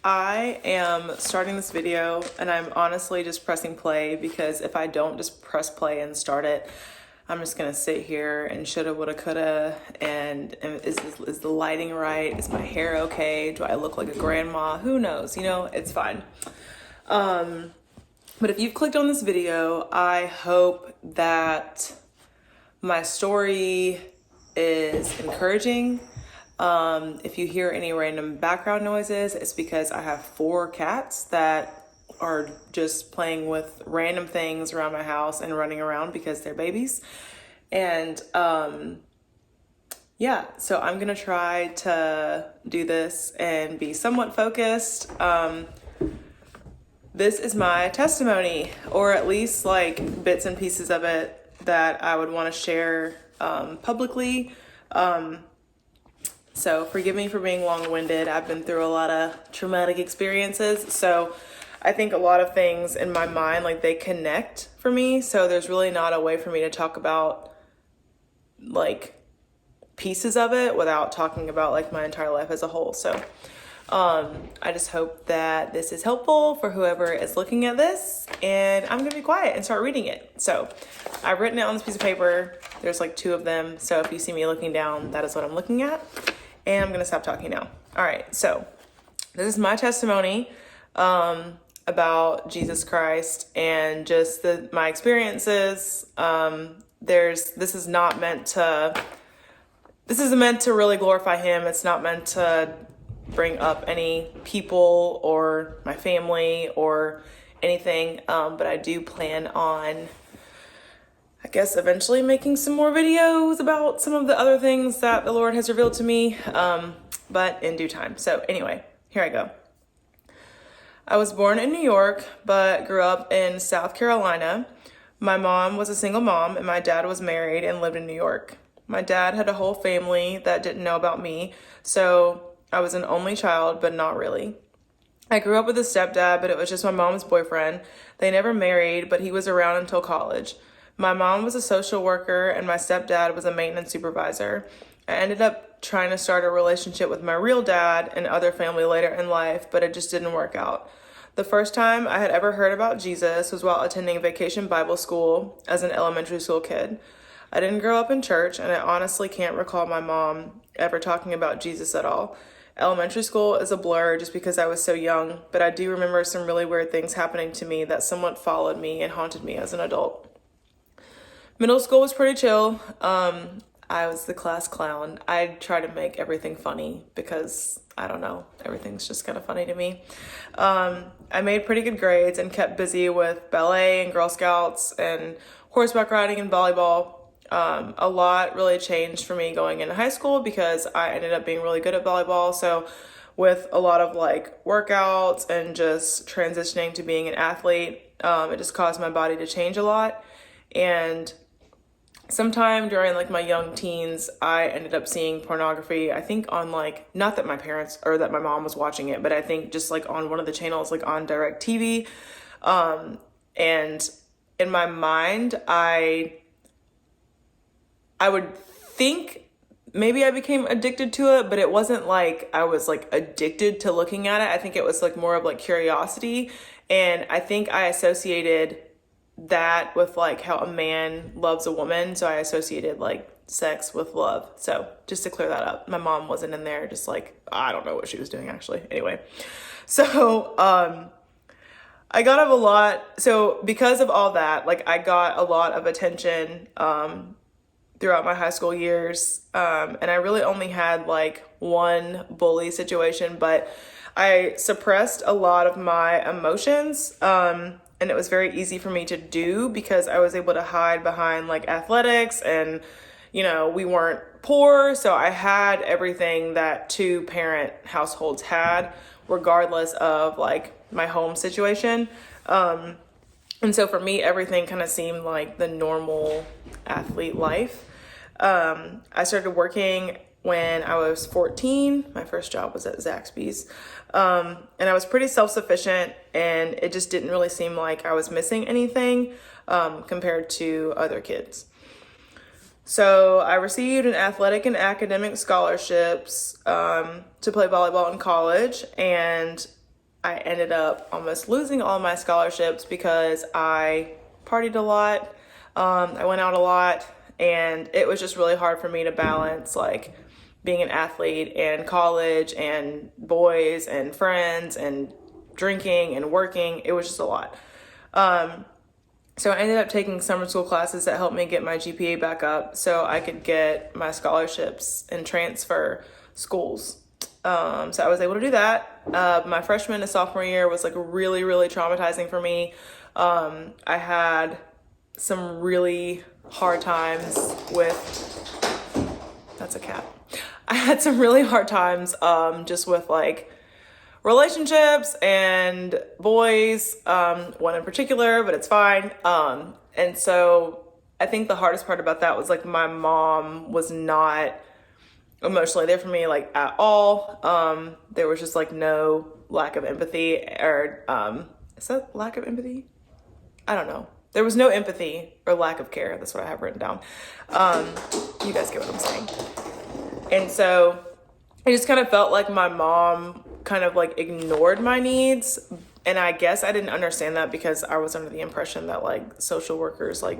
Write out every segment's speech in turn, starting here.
I am starting this video and I'm honestly just pressing play because if I don't just press play and start it, I'm just gonna sit here and shoulda, woulda, coulda, and is the lighting right? Is my hair okay? Do I look like a grandma? Who knows? It's fine. But if you've clicked on this video, I hope that my story is encouraging. If you hear any random background noises, it's because I have 4 cats that are just playing with random things around my house and running around because they're babies. And yeah, so I'm gonna try to do this and be somewhat focused. This is my testimony, or at least like bits and pieces of it that I would want to share publicly. So forgive me for being long-winded. I've been through a lot of traumatic experiences. So I think a lot of things in my mind, like they connect for me. So there's really not a way for me to talk about like pieces of it without talking about like my entire life as a whole. So I just hope that this is helpful for whoever is looking at this, and I'm gonna be quiet and start reading it. So I've written it on this piece of paper. There's like 2 of them. So if you see me looking down, that is what I'm looking at. And I'm gonna stop talking now. All right, so this is my testimony about Jesus Christ and just my experiences. This is meant to really glorify him. It's not meant to bring up any people or my family or anything. But I do plan on, I guess, eventually making some more videos about some of the other things that the Lord has revealed to me, but in due time. So anyway, here I go. I was born in New York, but grew up in South Carolina. My mom was a single mom and my dad was married and lived in New York. My dad had a whole family that didn't know about me, so I was an only child, but not really. I grew up with a stepdad, but it was just my mom's boyfriend. They never married, but he was around until college. My mom was a social worker and my stepdad was a maintenance supervisor. I ended up trying to start a relationship with my real dad and other family later in life, but it just didn't work out. The first time I had ever heard about Jesus was while attending vacation Bible school as an elementary school kid. I didn't grow up in church, and I honestly can't recall my mom ever talking about Jesus at all. Elementary school is a blur just because I was so young, but I do remember some really weird things happening to me that somewhat followed me and haunted me as an adult. Middle school was pretty chill. I was the class clown. I try to make everything funny because, I don't know, everything's just kind of funny to me. I made pretty good grades and kept busy with ballet and Girl Scouts and horseback riding and volleyball. A lot really changed for me going into high school because I ended up being really good at volleyball. So with a lot of like workouts and just transitioning to being an athlete, it just caused my body to change a lot. And sometime during like my young teens, I ended up seeing pornography, I think on like, not that my parents or that my mom was watching it, but I think just like on one of the channels, like on direct TV. And in my mind, I would think maybe I became addicted to it, but it wasn't like I was like addicted to looking at it. I think it was like more of like curiosity. And I think I associated that with like how a man loves a woman. So I associated like sex with love. So just to clear that up, my mom wasn't in there just like, I don't know what she was doing actually. Anyway, so I got up a lot. So because of all that, like I got a lot of attention throughout my high school years. And I really only had like one bully situation, but I suppressed a lot of my emotions. And it was very easy for me to do because I was able to hide behind like athletics and, we weren't poor. So I had everything that 2-parent households had, regardless of like my home situation. And so for me, everything kind of seemed like the normal athlete life. I started working when I was 14. My first job was at Zaxby's. And I was pretty self-sufficient and it just didn't really seem like I was missing anything compared to other kids. So I received an athletic and academic scholarships to play volleyball in college, and I ended up almost losing all my scholarships because I partied a lot. I went out a lot, and it was just really hard for me to balance like being an athlete and college and boys and friends and drinking and working. It was just a lot. So I ended up taking summer school classes that helped me get my GPA back up so I could get my scholarships and transfer schools. So I was able to do that. My freshman and sophomore year was like really, really traumatizing for me. I had some really hard times that's a cat. I had some really hard times just with like relationships and boys, one in particular, but it's fine. And so I think the hardest part about that was like my mom was not emotionally there for me like at all. There was just like no lack of empathy or is that lack of empathy? I don't know. There was no empathy or lack of care. That's what I have written down. You guys get what I'm saying. And so I just kind of felt like my mom kind of like ignored my needs. And I guess I didn't understand that because I was under the impression that like social workers, like,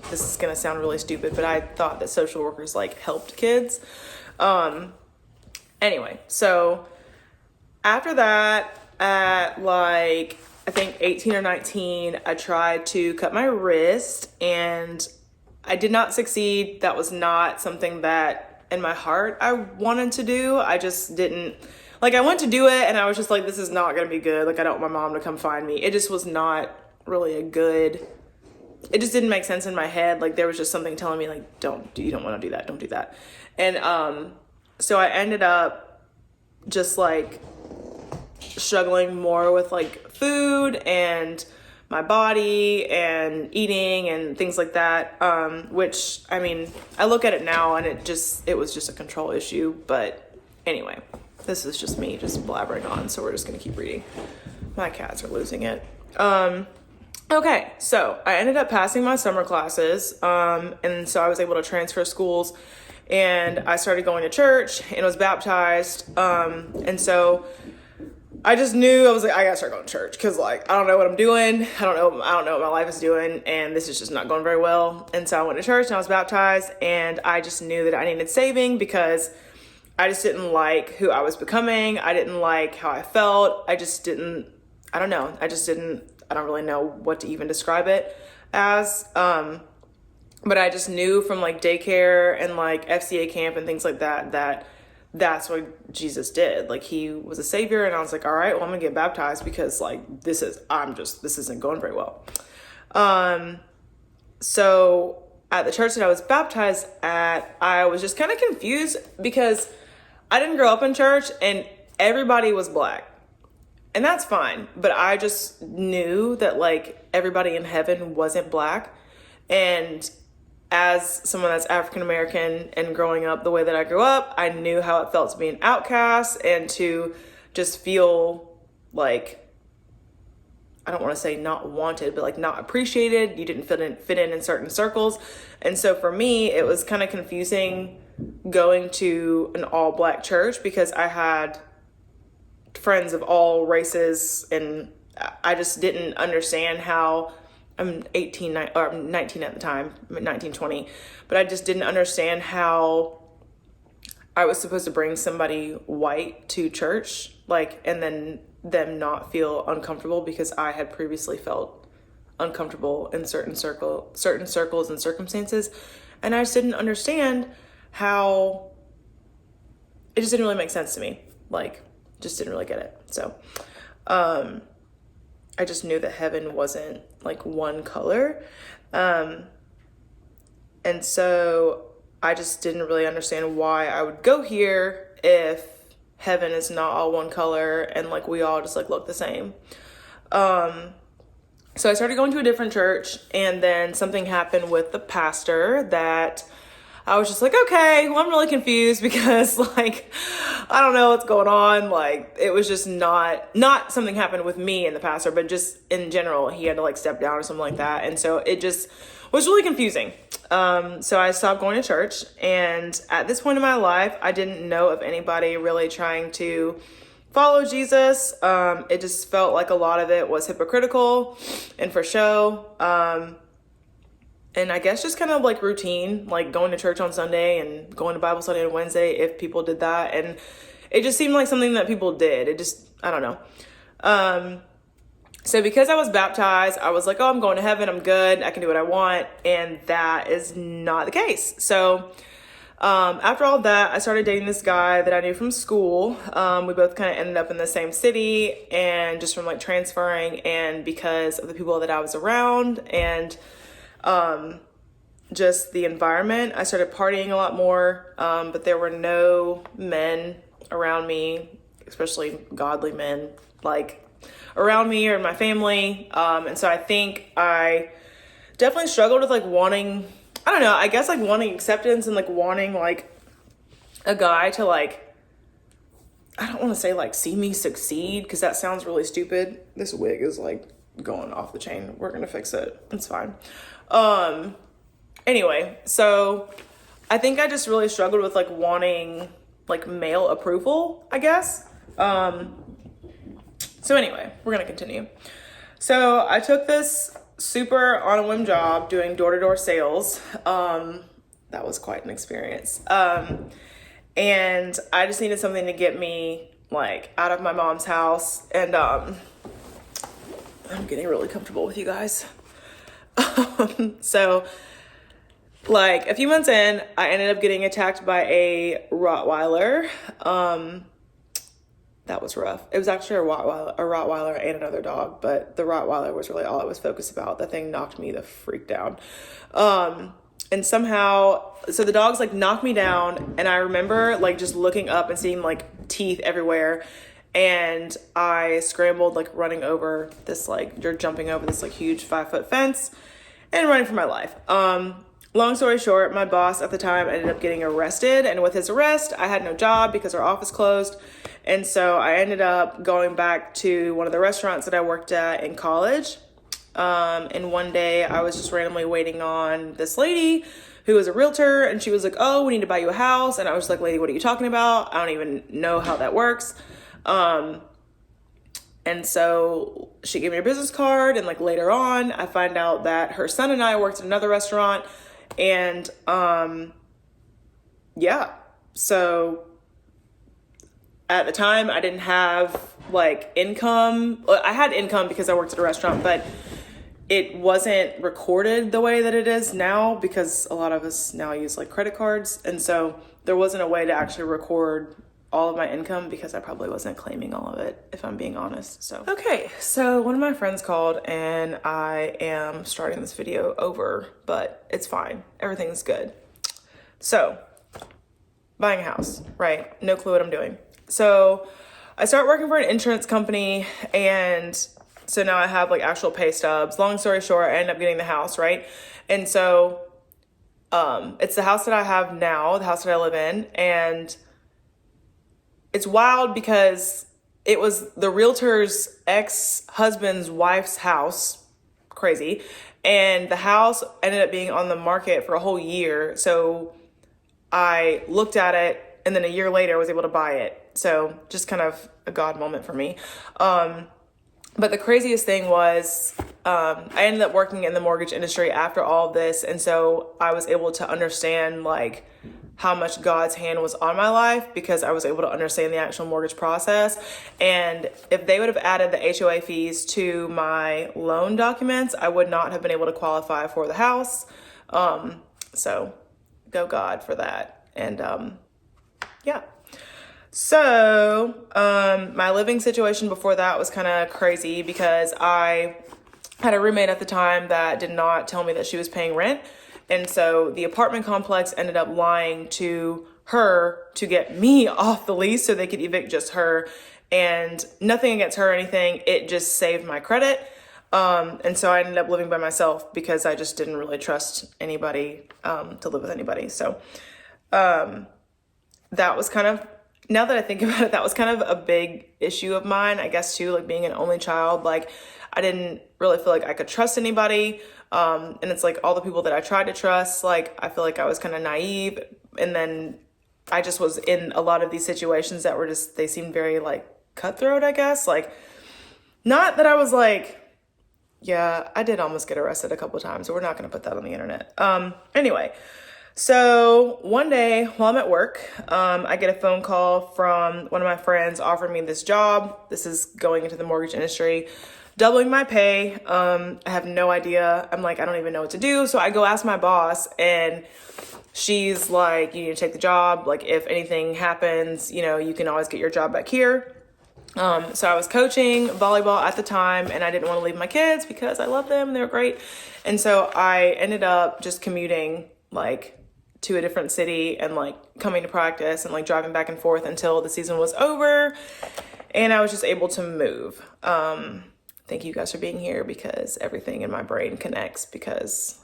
this is going to sound really stupid, but I thought that social workers like helped kids. Anyway, so after that, at like, I think 18 or 19, I tried to cut my wrist and I did not succeed. That was not something that in my heart I wanted to do. I just didn't, like, I went to do it and I was just like, this is not going to be good. Like, I don't want my mom to come find me. It just was not really it just didn't make sense in my head. Like, there was just something telling me like, you don't want to do that. Don't do that. And, so I ended up just like struggling more with like food and my body and eating and things like that. Which, I mean, I look at it now and it was just a control issue. But anyway, this is just me just blabbering on. So we're just going to keep reading. My cats are losing it. Okay. So I ended up passing my summer classes. And so I was able to transfer schools and I started going to church and was baptized. And so I just knew, I was like, I gotta start going to church because like, I don't know what I'm doing. I don't know what my life is doing. And this is just not going very well. And so I went to church and I was baptized and I just knew that I needed saving because I just didn't like who I was becoming. I didn't like how I felt. I don't really know what to even describe it as. But I just knew from like daycare and like FCA camp and things like that that's what Jesus did. Like, he was a savior, and I was like, all right, well, I'm gonna get baptized because like this isn't going very well. So at the church that I was baptized at, I was just kind of confused because I didn't grow up in church and everybody was black. And that's fine, but I just knew that like everybody in heaven wasn't black. And as someone that's African American and growing up the way that I grew up, I knew how it felt to be an outcast and to just feel like, I don't want to say not wanted, but like not appreciated. You didn't fit in certain circles. And so for me, it was kind of confusing going to an all black church because I had friends of all races and I just didn't understand how, I'm 19 at the time, 19, 20, but I just didn't understand how I was supposed to bring somebody white to church, like, and then them not feel uncomfortable because I had previously felt uncomfortable in certain circles and circumstances. And I just didn't understand how, it just didn't really make sense to me. Like, just didn't really get it. So, I just knew that heaven wasn't like one color. And so I just didn't really understand why I would go here if heaven is not all one color and like we all just like look the same. So I started going to a different church and then something happened with the pastor that I was just like, okay, well, I'm really confused because like, I don't know what's going on. Like, it was just not something happened with me and the pastor, but just in general, he had to like step down or something like that. And so it just was really confusing. So I stopped going to church. And at this point in my life, I didn't know of anybody really trying to follow Jesus. It just felt like a lot of it was hypocritical and for show. And I guess just kind of like routine, like going to church on Sunday and going to Bible study on Wednesday if people did that. And it just seemed like something that people did. It just, I don't know. So because I was baptized, I was like, oh, I'm going to heaven. I'm good. I can do what I want. And that is not the case. So after all that, I started dating this guy that I knew from school. We both kind of ended up in the same city, and just from like transferring and because of the people that I was around and just the environment, I started partying a lot more. But there were no men around me, especially godly men, like around me or in my family. And so I think I definitely struggled with like wanting, I don't know, I guess like wanting acceptance and like wanting like a guy to like, I don't want to say like see me succeed because that sounds really stupid. This wig is like going off the chain. We're going to fix it. It's fine. Anyway, so I think I just really struggled with like wanting like male approval, I guess. So anyway, we're going to continue. So I took this super on a whim job doing door-to-door sales. That was quite an experience. And I just needed something to get me like out of my mom's house. And I'm getting really comfortable with you guys. So like a few months in, I ended up getting attacked by a Rottweiler. That was rough. It was actually a Rottweiler and another dog, but the Rottweiler was really all I was focused about. That thing knocked me the freak down. And somehow, so the dogs like knocked me down, and I remember like just looking up and seeing like teeth everywhere. And I scrambled, like running over this, like you're jumping over this like huge 5-foot fence and running for my life. Long story short, my boss at the time ended up getting arrested, and with his arrest, I had no job because our office closed. And so I ended up going back to one of the restaurants that I worked at in college. And one day I was just randomly waiting on this lady who was a realtor, and she was like, oh, we need to buy you a house. And I was like, lady, what are you talking about? I don't even know how that works. And so she gave me a business card, and like later on, I find out that her son and I worked at another restaurant. And, yeah, so at the time I didn't have like income. Well, I had income because I worked at a restaurant, but it wasn't recorded the way that it is now because a lot of us now use like credit cards. And so there wasn't a way to actually record all of my income because I probably wasn't claiming all of it, if I'm being honest. So, okay. So one of my friends called, and I am starting this video over, but it's fine. Everything's good. So buying a house, right? No clue what I'm doing. So I start working for an insurance company, and so now I have like actual pay stubs. Long story short, I end up getting the house, right? And so it's the house that I have now, the house that I live in, and it's wild because it was the realtor's ex-husband's wife's house. Crazy. And the house ended up being on the market for a whole year. So I looked at it, and then a year later I was able to buy it. So just kind of a God moment for me. But the craziest thing was I ended up working in the mortgage industry after all of this. And so I was able to understand like how much God's hand was on my life because I was able to understand the actual mortgage process. And if they would have added the HOA fees to my loan documents, I would not have been able to qualify for the house. So go God for that. And yeah. So my living situation before that was kind of crazy because I had a roommate at the time that did not tell me that she was paying rent. And so the apartment complex ended up lying to her to get me off the lease so they could evict just her. And nothing against her or anything. It just saved my credit. And so I ended up living by myself because I just didn't really trust anybody to live with anybody. So that was kind of, now that I think about it, that was kind of a big issue of mine, I guess, too, like being an only child. Like I didn't really feel like I could trust anybody. And it's like all the people that I tried to trust, like I feel like I was kind of naive. And then I just was in a lot of these situations that were just, they seemed very like cutthroat, I guess. Like, not that I was like, yeah, I did almost get arrested a couple of times, so we're not going to put that on the internet. Anyway, so one day while I'm at work, I get a phone call from one of my friends offering me this job. This is going into the mortgage industry, doubling my pay. I have no idea. I'm like, I don't even know what to do. So I go ask my boss, and she's like, you need to take the job. Like, if anything happens, you know, you can always get your job back here. So I was coaching volleyball at the time, and I didn't want to leave my kids because I love them. They were great. And so I ended up just commuting like to a different city and like coming to practice and like driving back and forth until the season was over, and I was just able to move. Thank you guys for being here, because everything in my brain connects, because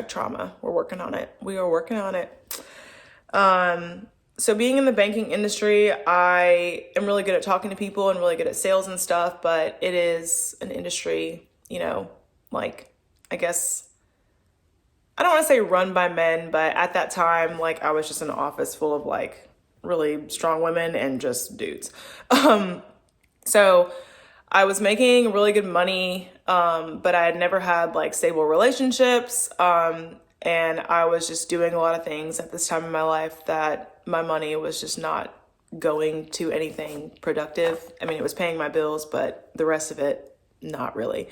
#trauma. We're working on it. We are working on it. So being in the banking industry, I am really good at talking to people and really good at sales and stuff, but it is an industry, you know, like, I guess, I don't want to say run by men, but at that time, like, I was just in an office full of like really strong women and just dudes. So I was making really good money, but I had never had like stable relationships. And I was just doing a lot of things at this time in my life that my money was just not going to anything productive. I mean, it was paying my bills, but the rest of it, not really.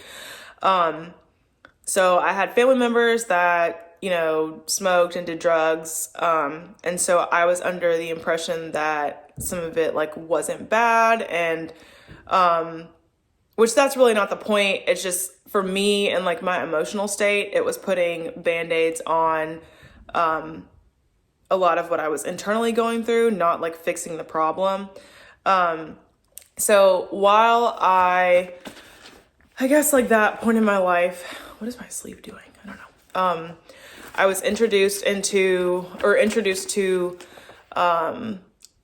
So I had family members that, you know, smoked and did drugs. And so I was under the impression that some of it like wasn't bad, and which that's really not the point. It's just for me and like my emotional state, it was putting Band-Aids on a lot of what I was internally going through, not like fixing the problem. So while I guess like that point in my life, what is my sleeve doing? I don't know. I was introduced to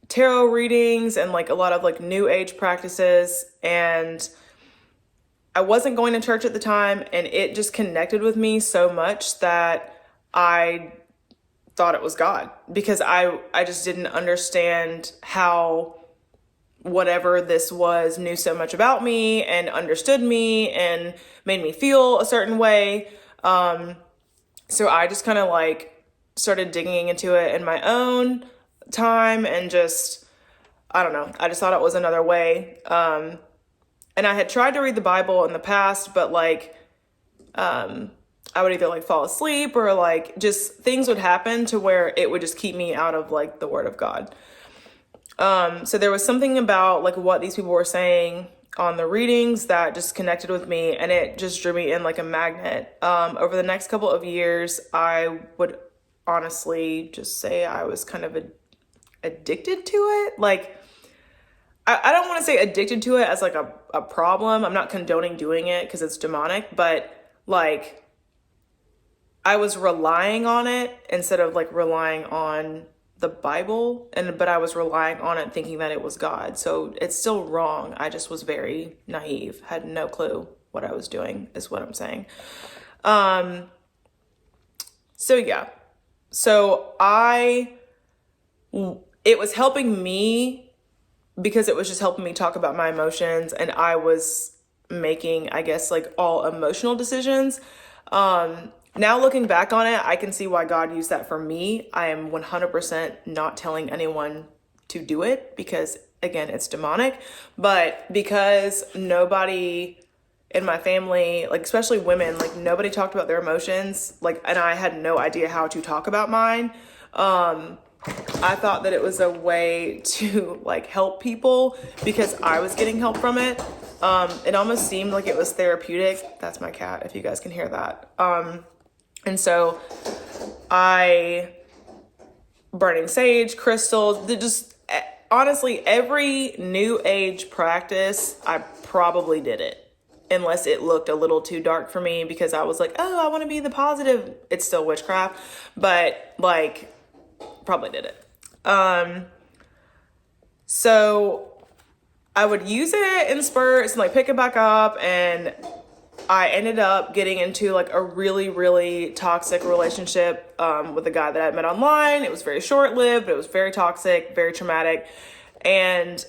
tarot readings and like a lot of like new age practices, and I wasn't going to church at the time, and it just connected with me so much that I thought it was God, because I just didn't understand how whatever this was knew so much about me and understood me and made me feel a certain way. So I just kind of like started digging into it in my own time, and just, I don't know, I just thought it was another way. And I had tried to read the Bible in the past, but like, I would either like fall asleep or like just things would happen to where it would just keep me out of like the Word of God. So there was something about like what these people were saying on the readings that just connected with me, and it just drew me in like a magnet. Over the next couple of years, I would honestly just say I was kind of addicted to it. Like, I don't want to say addicted to it as like a problem. I'm not condoning doing it because it's demonic, but like I was relying on it instead of like relying on the Bible, but I was relying on it thinking that it was God. So it's still wrong. I just was very naive, had no clue what I was doing, is what I'm saying. So yeah. So it was helping me because it was just helping me talk about my emotions, and I was making, I guess, like all emotional decisions. Now looking back on it, I can see why God used that for me. I am 100% not telling anyone to do it because, again, it's demonic. But because nobody in my family, like especially women, like nobody talked about their emotions, like, and I had no idea how to talk about mine. I thought that it was a way to like help people because I was getting help from it. It almost seemed like it was therapeutic. That's my cat, if you guys can hear that. And so burning sage, crystals, just honestly, every new age practice, I probably did it. Unless it looked a little too dark for me because I was like, oh, I want to be the positive. It's still witchcraft, but like probably did it. So I would use it in spurts and like pick it back up, and I ended up getting into like a really, really toxic relationship with a guy that I met online. It was very short-lived, but it was very toxic, very traumatic. And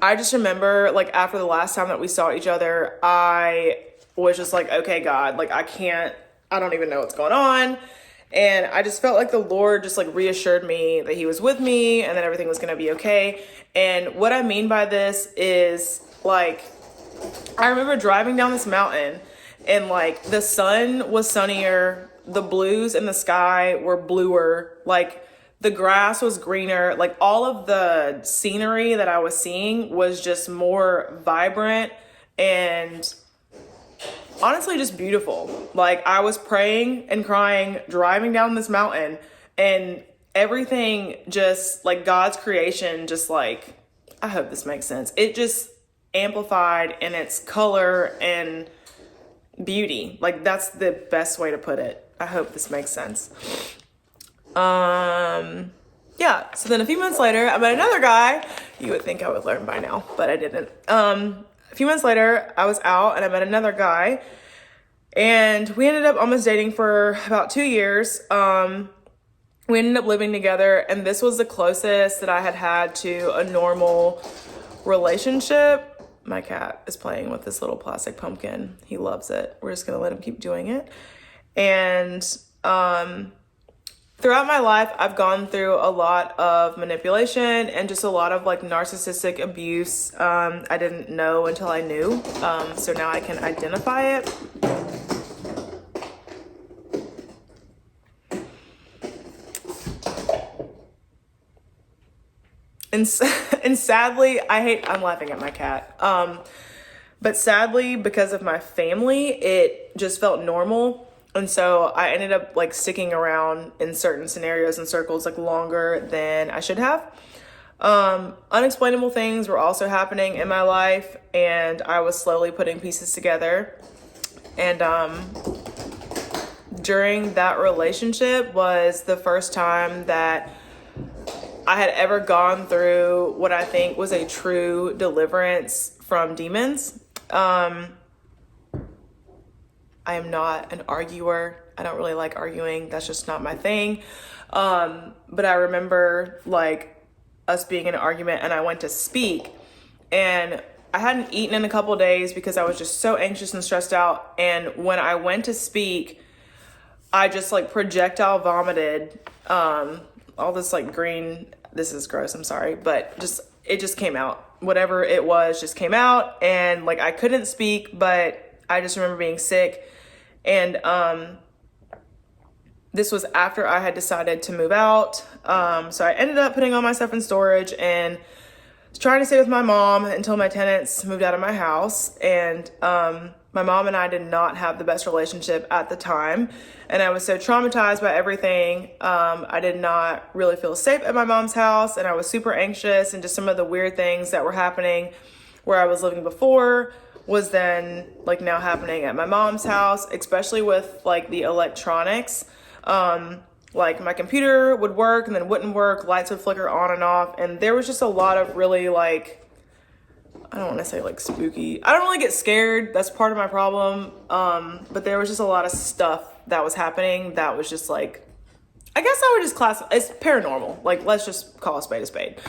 I just remember, like, after the last time that we saw each other, I was just like, okay, God, like, I don't even know what's going on. And I just felt like the Lord just like reassured me that he was with me and that everything was going to be okay. And what I mean by this is, like, I remember driving down this mountain and like the sun was sunnier, the blues in the sky were bluer, like the grass was greener, like all of the scenery that I was seeing was just more vibrant and honestly just beautiful. Like, I was praying and crying, driving down this mountain, and everything just, like, God's creation just, like, I hope this makes sense. It just amplified in its color and beauty. Like, that's the best way to put it. I hope this makes sense. Yeah, so then a few months later, I met another guy. You would think I would learn by now, but I didn't. A few months later, I was out and I met another guy, and we ended up almost dating for about 2 years. We ended up living together, and this was the closest that I had had to a normal relationship. My cat is playing with this little plastic pumpkin. He loves it. We're just gonna let him keep doing it. And throughout my life, I've gone through a lot of manipulation and just a lot of like narcissistic abuse. I didn't know until I knew. So now I can identify it. And sadly, I'm laughing at my cat. But sadly, because of my family, it just felt normal. And so I ended up like sticking around in certain scenarios and circles like longer than I should have. Unexplainable things were also happening in my life, and I was slowly putting pieces together. And during that relationship was the first time that I had ever gone through what I think was a true deliverance from demons. I am not an arguer. I don't really like arguing. That's just not my thing. But I remember like us being in an argument, and I went to speak, and I hadn't eaten in a couple days because I was just so anxious and stressed out. And when I went to speak, I just like projectile vomited, all this like green, this is gross, I'm sorry, but it just came out. Whatever it was just came out, and like I couldn't speak, but I just remember being sick. And this was after I had decided to move out. So I ended up putting all my stuff in storage and trying to stay with my mom until my tenants moved out of my house. And my mom and I did not have the best relationship at the time. And I was so traumatized by everything. I did not really feel safe at my mom's house, and I was super anxious, and just some of the weird things that were happening where I was living before was then like now happening at my mom's house, especially with like the electronics. Like my computer would work and then wouldn't work, lights would flicker on and off, and there was just a lot of really like, I don't want to say like spooky. I don't really get scared. That's part of my problem. But there was just a lot of stuff that was happening that was just like, I guess I would just classify it's paranormal. Like, let's just call a spade a spade.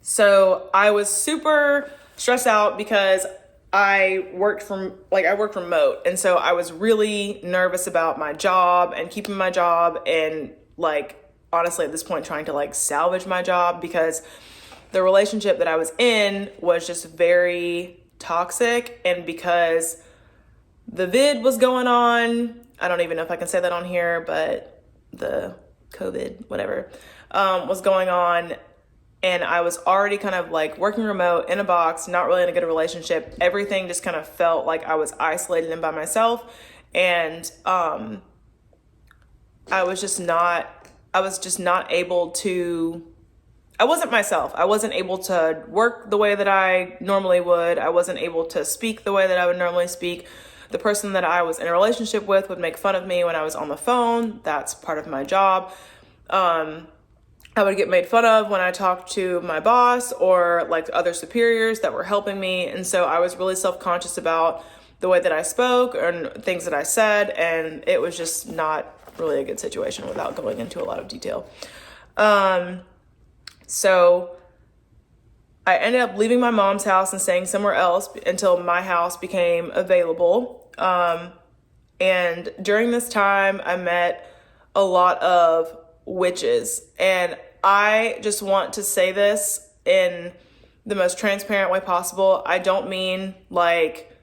So I was super stressed out because I worked remote. And so I was really nervous about my job and keeping my job, and like, honestly, at this point, trying to like salvage my job, because the relationship that I was in was just very toxic. And because the vid was going on, I don't even know if I can say that on here, but the COVID, whatever, was going on. And I was already kind of like working remote in a box, not really in a good relationship. Everything just kind of felt like I was isolated and by myself. And I was just not able to, I wasn't myself. I wasn't able to work the way that I normally would. I wasn't able to speak the way that I would normally speak. The person that I was in a relationship with would make fun of me when I was on the phone. That's part of my job. I would get made fun of when I talked to my boss or like other superiors that were helping me. And so I was really self-conscious about the way that I spoke and things that I said. And it was just not really a good situation without going into a lot of detail. So I ended up leaving my mom's house and staying somewhere else until my house became available. And during this time, I met a lot of witches. And I just want to say this in the most transparent way possible. I don't mean like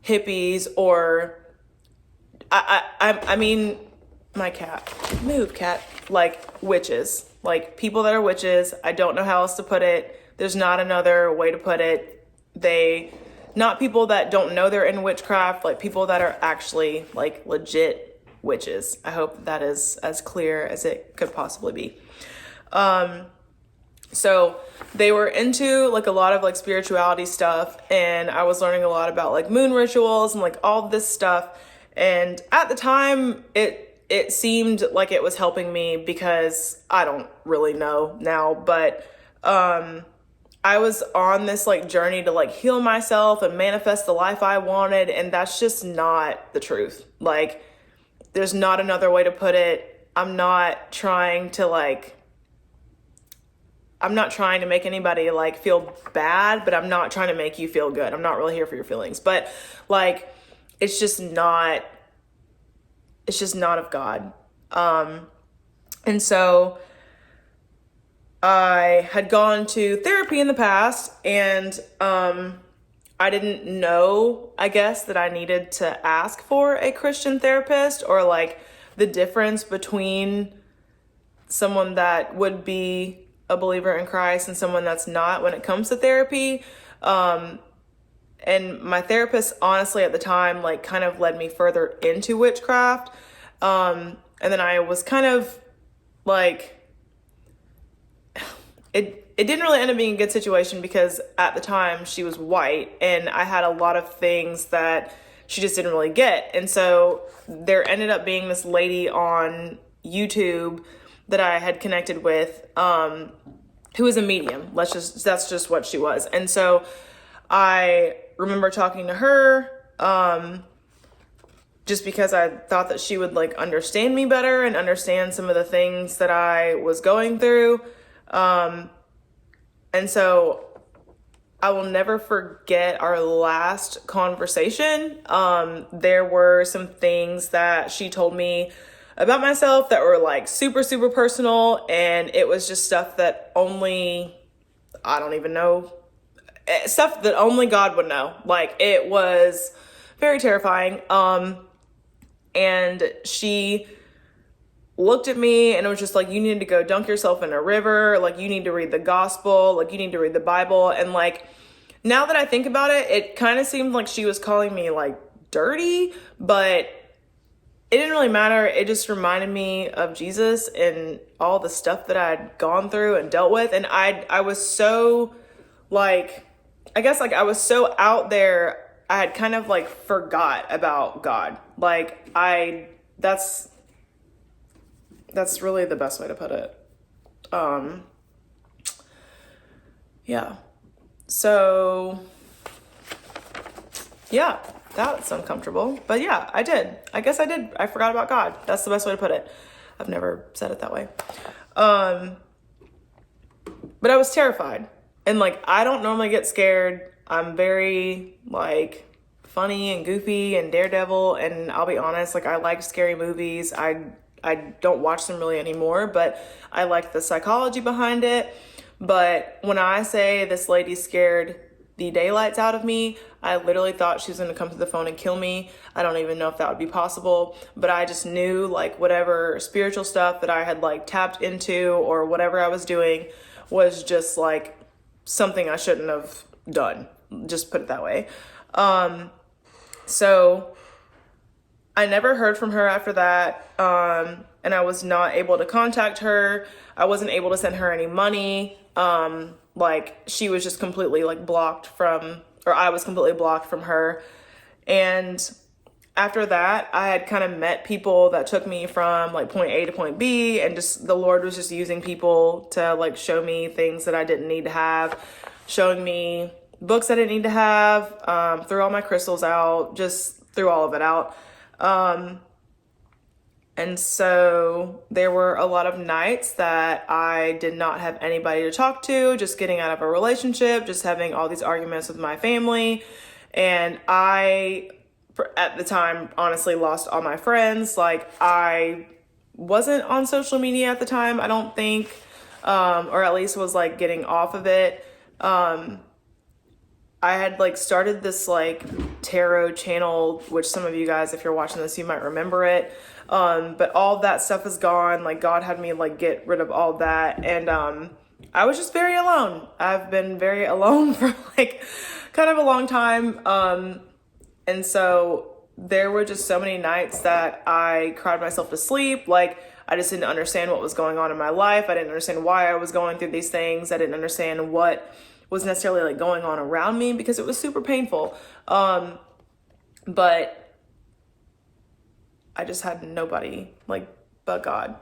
hippies or I mean my cat. Move, cat. Like witches. Like people that are witches. I don't know how else to put it. There's not another way to put it. Not people that don't know they're in witchcraft, like people that are actually like legit witches. I hope that is as clear as it could possibly be. So they were into like a lot of like spirituality stuff, and I was learning a lot about like moon rituals and like all this stuff. And at the time it seemed like it was helping me, because I don't really know now, but I was on this like journey to like heal myself and manifest the life I wanted. And that's just not the truth. Like there's not another way to put it. I'm not trying to make anybody like feel bad, but I'm not trying to make you feel good. I'm not really here for your feelings, but like, it's just not of God. And so I had gone to therapy in the past, and I didn't know, I guess, that I needed to ask for a Christian therapist, or like the difference between someone that would be a believer in Christ and someone that's not when it comes to therapy. And my therapist, honestly, at the time, like kind of led me further into witchcraft. And then I was kind of like, it didn't really end up being a good situation, because at the time she was white and I had a lot of things that she just didn't really get. And so there ended up being this lady on YouTube that I had connected with, who was a medium. That's just what she was. And so I remember talking to her, just because I thought that she would like understand me better and understand some of the things that I was going through. And so I will never forget our last conversation. There were some things that she told me about myself that were like super, super personal. And it was just stuff that I don't even know, stuff that only God would know. Like it was very terrifying. And she looked at me and it was just like, you need to go dunk yourself in a river. Like you need to read the gospel. Like you need to read the Bible. And like, now that I think about it, it kind of seemed like she was calling me like dirty, but it didn't really matter. It just reminded me of Jesus and all the stuff that I had gone through and dealt with. And I was so like, I guess like I was so out there, I had kind of like forgot about God. Like that's really the best way to put it. Yeah. So yeah, that's uncomfortable, but yeah, I did. I guess I did. I forgot about God. That's the best way to put it. I've never said it that way. But I was terrified, and like, I don't normally get scared. I'm very like funny and goofy and daredevil. And I'll be honest, like I like scary movies. I don't watch them really anymore, but I like the psychology behind it. But when I say this lady scared the daylights out of me, I literally thought she was going to come to the phone and kill me. I don't even know if that would be possible, but I just knew like whatever spiritual stuff that I had like tapped into or whatever I was doing was just like something I shouldn't have done. Just put it that way. So I never heard from her after that. And I was not able to contact her. I wasn't able to send her any money. Like she was just completely like blocked from, or I was completely blocked from her. And after that, I had kind of met people that took me from like point A to point B, and just the Lord was just using people to like show me things that I didn't need to have, showing me books I didn't need to have, threw all my crystals out, just threw all of it out. And so there were a lot of nights that I did not have anybody to talk to, just getting out of a relationship, just having all these arguments with my family. And I, at the time, honestly lost all my friends. Like, I wasn't on social media at the time, I don't think, or at least was like getting off of it. I had like started this like tarot channel, which some of you guys, if you're watching this, you might remember it. But all that stuff is gone. Like, God had me like get rid of all that. And I was just very alone. I've been very alone for like kind of a long time. And so there were just so many nights that I cried myself to sleep. Like, I just didn't understand what was going on in my life. I didn't understand why I was going through these things. I didn't understand what was necessarily like going on around me because it was super painful. But I just had nobody like but God.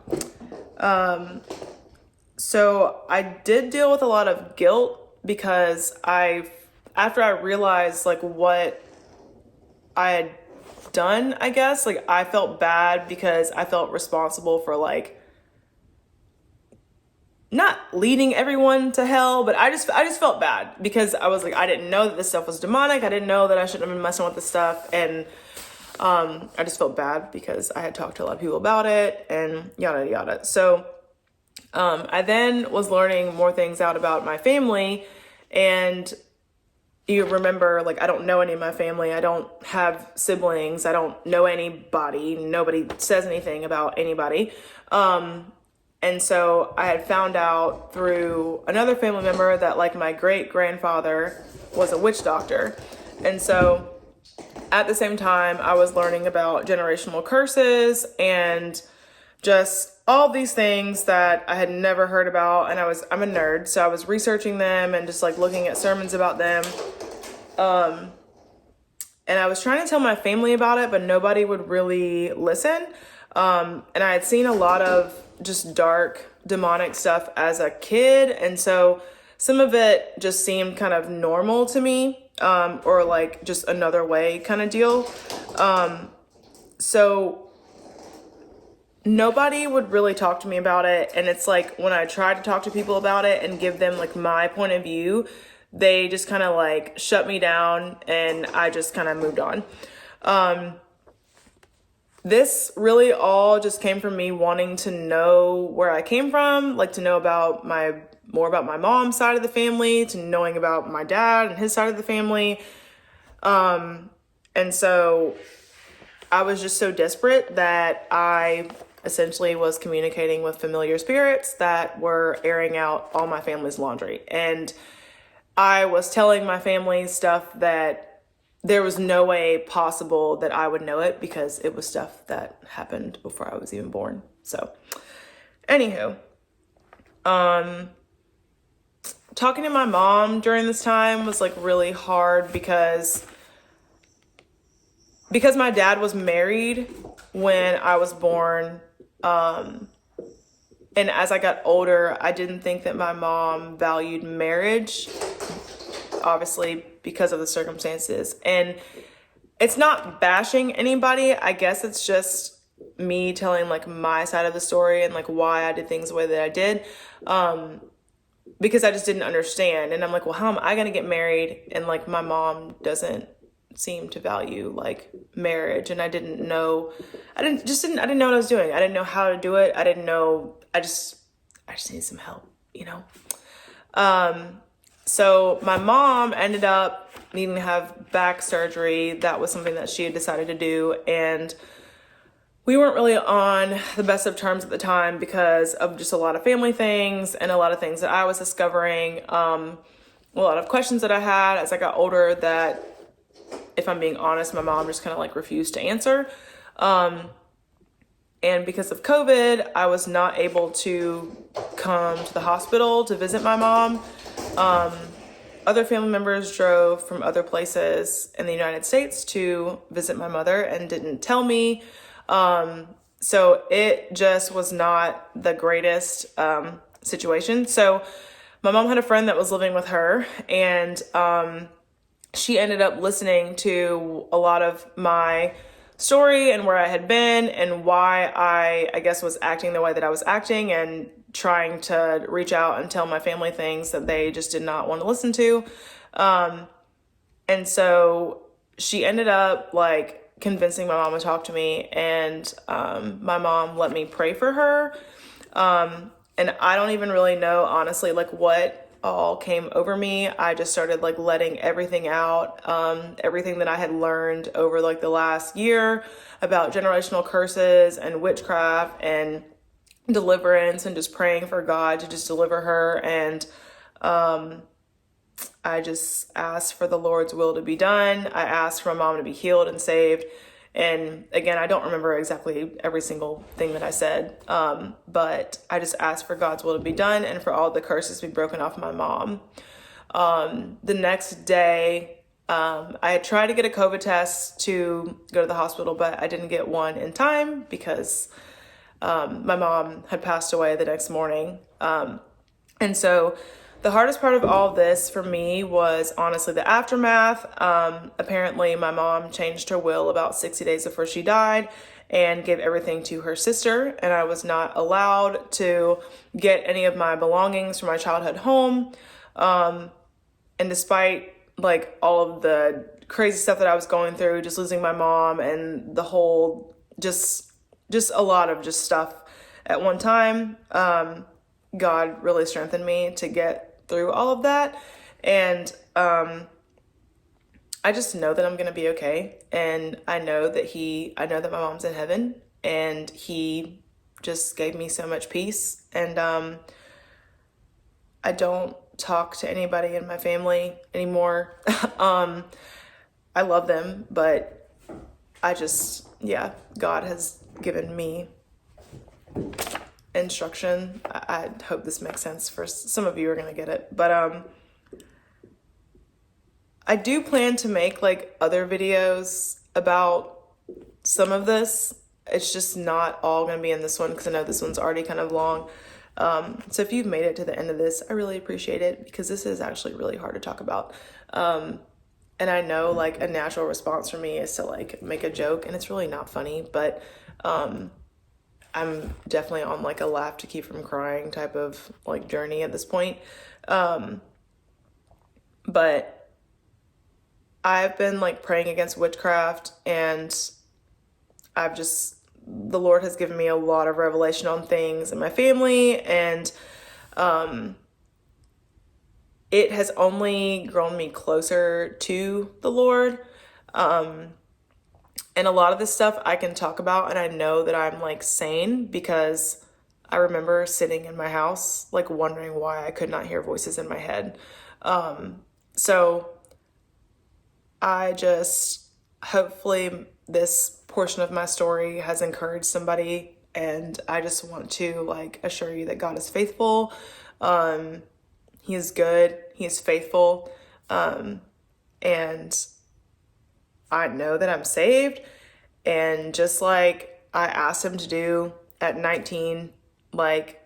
So I did deal with a lot of guilt because after I realized like what I had done, I guess, like I felt bad because I felt responsible for like not leading everyone to hell, but I just felt bad because I was like, I didn't know that this stuff was demonic. I didn't know that I shouldn't have been messing with this stuff. And I just felt bad because I had talked to a lot of people about it and yada, yada. So I then was learning more things out about my family. And you remember, like, I don't know any of my family. I don't have siblings. I don't know anybody. Nobody says anything about anybody. And so I had found out through another family member that like my great grandfather was a witch doctor. And so at the same time, I was learning about generational curses and just all these things that I had never heard about. And I'm a nerd, so I was researching them and just like looking at sermons about them. And I was trying to tell my family about it, but nobody would really listen. And I had seen a lot of just dark demonic stuff as a kid. And so some of it just seemed kind of normal to me, or like just another way kind of deal. So nobody would really talk to me about it. And it's like when I tried to talk to people about it and give them like my point of view, they just kind of like shut me down and I just kind of moved on. This really all just came from me wanting to know where I came from, like to know about more about my mom's side of the family, to knowing about my dad and his side of the family. And so I was just so desperate that I essentially was communicating with familiar spirits that were airing out all my family's laundry. And I was telling my family stuff that there was no way possible that I would know it because it was stuff that happened before I was even born. So, anywho, talking to my mom during this time was like really hard because my dad was married when I was born. And as I got older, I didn't think that my mom valued marriage, obviously because of the circumstances. And it's not bashing anybody. I guess it's just me telling like my side of the story and like why I did things the way that I did. Because I just didn't understand. And I'm like, well, how am I going to get married? And like my mom doesn't seem to value like marriage. And I didn't know what I was doing. I didn't know how to do it. I just needed some help, you know? So my mom ended up needing to have back surgery. That was something that she had decided to do. And we weren't really on the best of terms at the time because of just a lot of family things and a lot of things that I was discovering. A lot of questions that I had as I got older that, if I'm being honest, my mom just kind of like refused to answer. And because of COVID, I was not able to come to the hospital to visit my mom. Other family members drove from other places in the United States to visit my mother and didn't tell me. So it just was not the greatest situation. So my mom had a friend that was living with her, and she ended up listening to a lot of my story and where I had been and why I guess was acting the way that I was acting and trying to reach out and tell my family things that they just did not want to listen to. And so she ended up like convincing my mom to talk to me, and my mom let me pray for her. And I don't even really know, honestly, like what all came over me. I just started like letting everything out, everything that I had learned over like the last year about generational curses and witchcraft and deliverance, and just praying for God to just deliver her. And I just asked for the Lord's will to be done. I asked for my mom to be healed and saved. And again, I don't remember exactly every single thing that I said, but I just asked for God's will to be done and for all the curses to be broken off my mom. The next day, I had tried to get a COVID test to go to the hospital, but I didn't get one in time because my mom had passed away the next morning. And so the hardest part of all of this for me was honestly the aftermath. Apparently my mom changed her will about 60 days before she died and gave everything to her sister, and I was not allowed to get any of my belongings from my childhood home. And despite like all of the crazy stuff that I was going through, just losing my mom and the whole, just a lot of just stuff at one time, God really strengthened me to get through all of that. And I just know that I'm going to be okay. And I know that my mom's in heaven, and he just gave me so much peace. And I don't talk to anybody in my family anymore. I love them, but God has given me instruction. I hope this makes sense. For some of you are gonna get it, but I do plan to make like other videos about some of this. It's just not all gonna be in this one because I know this one's already kind of long. So if you've made it to the end of this, I really appreciate it, because this is actually really hard to talk about. And I know like a natural response for me is to like make a joke, and it's really not funny, but I'm definitely on like a laugh to keep from crying type of like journey at this point. But I've been like praying against witchcraft, and the Lord has given me a lot of revelation on things in my family, and it has only grown me closer to the Lord. And a lot of this stuff I can talk about, and I know that I'm like sane, because I remember sitting in my house like wondering why I could not hear voices in my head. So I just, hopefully this portion of my story has encouraged somebody, and I just want to like assure you that God is faithful. He is good. He is faithful. And I know that I'm saved, and just like I asked him to do at 19, like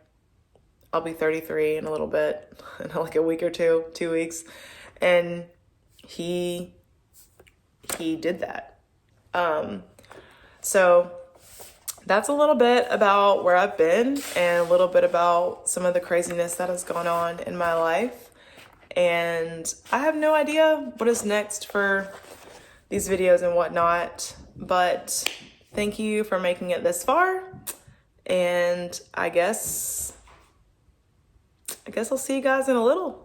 I'll be 33 in a little bit, in like a week or 2 weeks, and he did that. So that's a little bit about where I've been, and a little bit about some of the craziness that has gone on in my life. And I have no idea what is next for these videos and whatnot, but thank you for making it this far, and I guess I'll see you guys in a little.